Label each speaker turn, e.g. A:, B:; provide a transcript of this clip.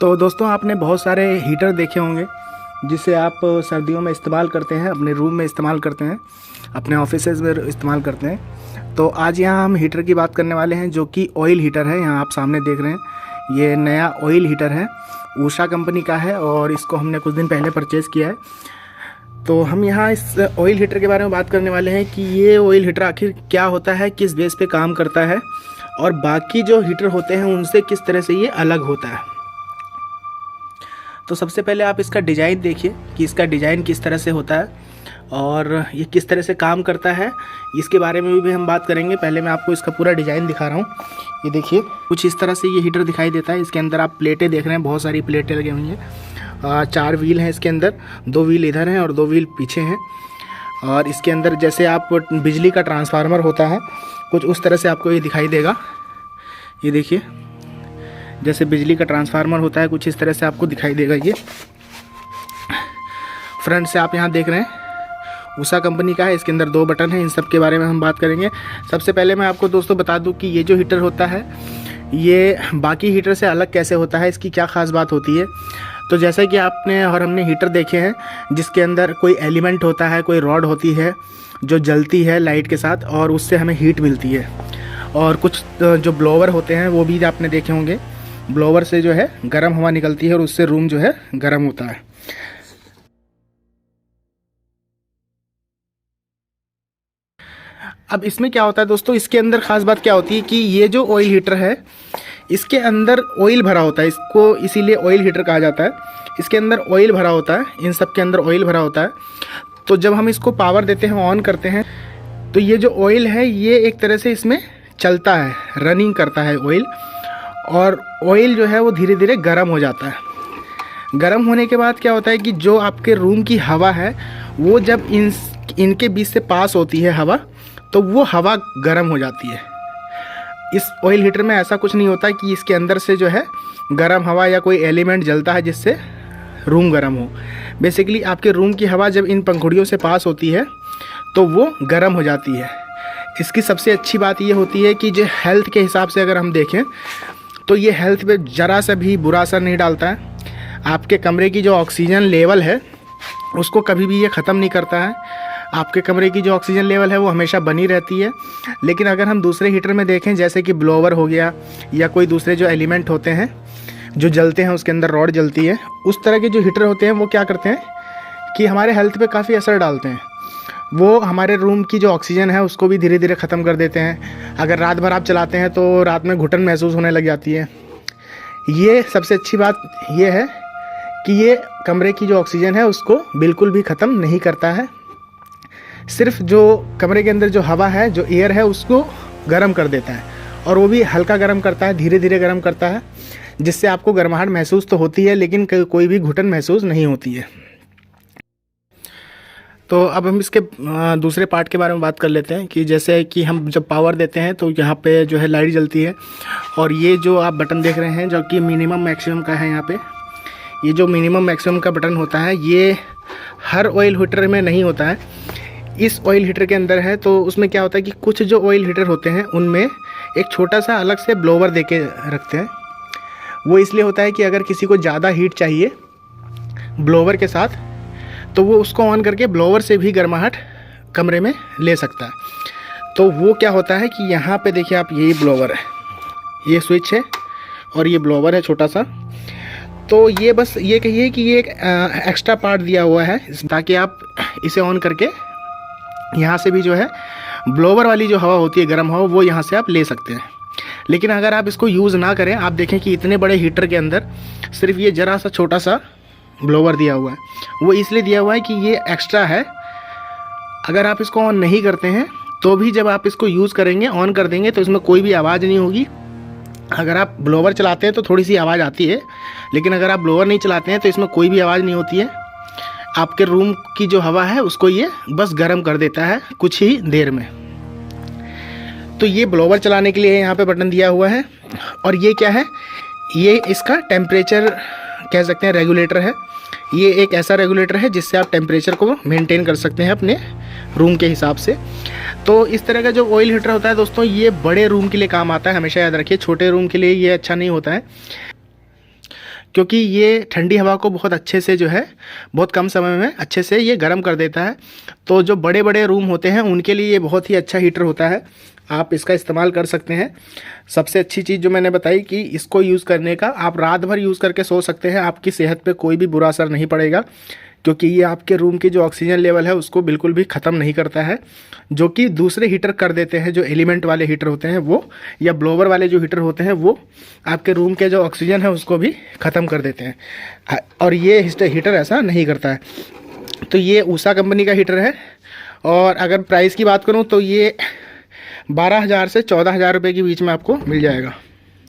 A: तो दोस्तों आपने बहुत सारे हीटर देखे होंगे जिसे आप सर्दियों में इस्तेमाल करते हैं, अपने रूम में इस्तेमाल करते हैं, अपने ऑफिसेज में इस्तेमाल करते हैं। तो आज यहाँ हम हीटर की बात करने वाले हैं जो कि ऑयल हीटर है। यहाँ आप सामने देख रहे हैं ये नया ऑयल हीटर है, उषा कंपनी का है और इसको हमने कुछ दिन पहले परचेज़ किया है। तो हम यहाँ इस ऑयल हीटर के बारे में बात करने वाले हैं कि ये ऑयल हीटर आखिर क्या होता है, किस बेस पे काम करता है और बाकी जो हीटर होते हैं उनसे किस तरह से ये अलग होता है। तो सबसे पहले आप इसका डिज़ाइन देखिए कि इसका डिज़ाइन किस तरह से होता है और ये किस तरह से काम करता है, इसके बारे में भी हम बात करेंगे। पहले मैं आपको इसका पूरा डिज़ाइन दिखा रहा हूँ। ये देखिए कुछ इस तरह से ये हीटर दिखाई देता है। इसके अंदर आप प्लेटें देख रहे हैं, बहुत सारी प्लेटें लगी हुई हैं। 4 व्हील हैं इसके अंदर, 2 व्हील इधर हैं और 2 व्हील पीछे हैं। और इसके अंदर जैसे आप बिजली का ट्रांसफार्मर होता है कुछ उस तरह से आपको ये दिखाई देगा। ये देखिए जैसे बिजली का ट्रांसफार्मर होता है कुछ इस तरह से आपको दिखाई देगा। ये फ्रंट से आप यहाँ देख रहे हैं उषा कंपनी का है। इसके अंदर 2 बटन हैं, इन सब के बारे में हम बात करेंगे। सबसे पहले मैं आपको दोस्तों बता दूं कि ये जो हीटर होता है ये बाकी हीटर से अलग कैसे होता है, इसकी क्या ख़ास बात होती है। तो जैसे कि आपने और हमने हीटर देखे हैं जिसके अंदर कोई एलिमेंट होता है, कोई रॉड होती है जो जलती है लाइट के साथ और उससे हमें हीट मिलती है। और कुछ जो ब्लोवर होते हैं वो भी आपने देखे होंगे, ब्लोवर से जो है गर्म हवा निकलती है और उससे रूम जो है गर्म होता है। अब इसमें क्या होता है दोस्तों, इसके अंदर ख़ास बात क्या होती है कि ये जो ऑयल हीटर है इसके अंदर ऑयल भरा होता है, इसको इसीलिए ऑयल हीटर कहा जाता है। इसके अंदर ऑयल भरा होता है, इन सब के अंदर ऑयल भरा होता है। तो जब हम इसको पावर देते हैं, ऑन करते हैं, तो ये जो ऑयल है ये एक तरह से इसमें चलता है, रनिंग करता है ऑयल। और ऑयल जो है वो धीरे धीरे गर्म हो जाता है। गर्म होने के बाद क्या होता है कि जो आपके रूम की हवा है वो जब इनके बीच से पास होती है हवा, तो वो हवा गर्म हो जाती है। इस ऑयल हीटर में ऐसा कुछ नहीं होता कि इसके अंदर से जो है गर्म हवा या कोई एलिमेंट जलता है जिससे रूम गर्म हो। बेसिकली आपके रूम की हवा जब इन पंखुड़ियों से पास होती है तो वो गर्म हो जाती है। इसकी सबसे अच्छी बात ये होती है कि जो हेल्थ के हिसाब से अगर हम देखें तो ये हेल्थ पे ज़रा सा भी बुरा असर नहीं डालता है। आपके कमरे की जो ऑक्सीजन लेवल है उसको कभी भी ये ख़त्म नहीं करता है। आपके कमरे की जो ऑक्सीजन लेवल है वो हमेशा बनी रहती है। लेकिन अगर हम दूसरे हीटर में देखें जैसे कि ब्लोवर हो गया या कोई दूसरे जो एलिमेंट होते हैं जो जलते हैं, उसके अंदर रॉड जलती है, उस तरह के जो हीटर होते हैं वो क्या करते हैं कि हमारे हेल्थ पे काफ़ी असर डालते हैं। वो हमारे रूम की जो ऑक्सीजन है उसको भी धीरे धीरे ख़त्म कर देते हैं। अगर रात भर आप चलाते हैं तो रात में घुटन महसूस होने लग जाती है। ये सबसे अच्छी बात ये है कि ये कमरे की जो ऑक्सीजन है उसको बिल्कुल भी ख़त्म नहीं करता है। सिर्फ जो कमरे के अंदर जो हवा है, जो एयर है, उसको गर्म कर देता है और वो भी हल्का गर्म करता है, धीरे धीरे गर्म करता है, जिससे आपको गर्माहट महसूस तो होती है लेकिन कोई भी घुटन महसूस नहीं होती है। तो अब हम इसके दूसरे पार्ट के बारे में बात कर लेते हैं कि जैसे कि हम जब पावर देते हैं तो यहाँ पे जो है लाइट जलती है और ये जो आप बटन देख रहे हैं जो कि मिनिमम मैक्सिमम का है, यहाँ पे ये जो मिनिमम मैक्सिमम का बटन होता है ये हर ऑयल हीटर में नहीं होता है, इस ऑयल हीटर के अंदर है। तो उसमें क्या होता है कि कुछ जो ऑयल हीटर होते हैं उनमें एक छोटा सा अलग से ब्लोवर दे के रखते हैं। वो इसलिए होता है कि अगर किसी को ज़्यादा हीट चाहिए ब्लोवर के साथ तो वो उसको ऑन करके ब्लोवर से भी गर्माहट कमरे में ले सकता है। तो वो क्या होता है कि यहाँ पे देखिए आप, यही ब्लोवर है, ये स्विच है और ये ब्लोवर है छोटा सा। तो ये बस ये कहिए कि ये एक एक्स्ट्रा पार्ट दिया हुआ है ताकि आप इसे ऑन करके यहाँ से भी जो है ब्लोवर वाली जो हवा होती है, गर्म हवा, वो यहाँ से आप ले सकते हैं। लेकिन अगर आप इसको यूज़ ना करें, आप देखें कि इतने बड़े हीटर के अंदर सिर्फ ये ज़रा सा छोटा सा ब्लोवर दिया हुआ है। वो इसलिए दिया हुआ है कि ये एक्स्ट्रा है। अगर आप इसको ऑन नहीं करते हैं तो भी जब आप इसको यूज़ करेंगे, ऑन कर देंगे, तो इसमें कोई भी आवाज़ नहीं होगी। अगर आप ब्लोवर चलाते हैं तो थोड़ी सी आवाज़ आती है, लेकिन अगर आप ब्लोवर नहीं चलाते हैं तो इसमें कोई भी आवाज़ नहीं होती है। आपके रूम की जो हवा है उसको ये बस गर्म कर देता है कुछ ही देर में। तो ये ब्लोवर चलाने के लिए यहाँ पे बटन दिया हुआ है। और ये क्या है, ये इसका टेम्परेचर कह सकते हैं रेगुलेटर है। ये एक ऐसा रेगुलेटर है जिससे आप टेम्परेचर को मेंटेन कर सकते हैं अपने रूम के हिसाब से। तो इस तरह का जो ऑयल हीटर होता है दोस्तों, ये बड़े रूम के लिए काम आता है, हमेशा याद रखिए। छोटे रूम के लिए ये अच्छा नहीं होता है क्योंकि ये ठंडी हवा को बहुत अच्छे से जो है बहुत कम समय में अच्छे से ये गर्म कर देता है। तो जो बड़े बड़े रूम होते हैं उनके लिए ये बहुत ही अच्छा हीटर होता है, आप इसका इस्तेमाल कर सकते हैं। सबसे अच्छी चीज़ जो मैंने बताई कि इसको यूज़ करने का, आप रात भर यूज़ करके सो सकते हैं, आपकी सेहत पे कोई भी बुरा असर नहीं पड़ेगा, क्योंकि ये आपके रूम की जो ऑक्सीजन लेवल है उसको बिल्कुल भी ख़त्म नहीं करता है, जो कि दूसरे हीटर कर देते हैं। जो एलिमेंट वाले हीटर होते हैं वो, या ब्लोवर वाले जो हीटर होते हैं वो आपके रूम के जो ऑक्सीजन है उसको भी ख़त्म कर देते हैं, और ये हीटर ऐसा नहीं करता है। तो ये ऊषा कंपनी का हीटर है, और अगर प्राइस की बात करूँ तो ये 12,000 से 14,000 रुपये के बीच में आपको मिल जाएगा।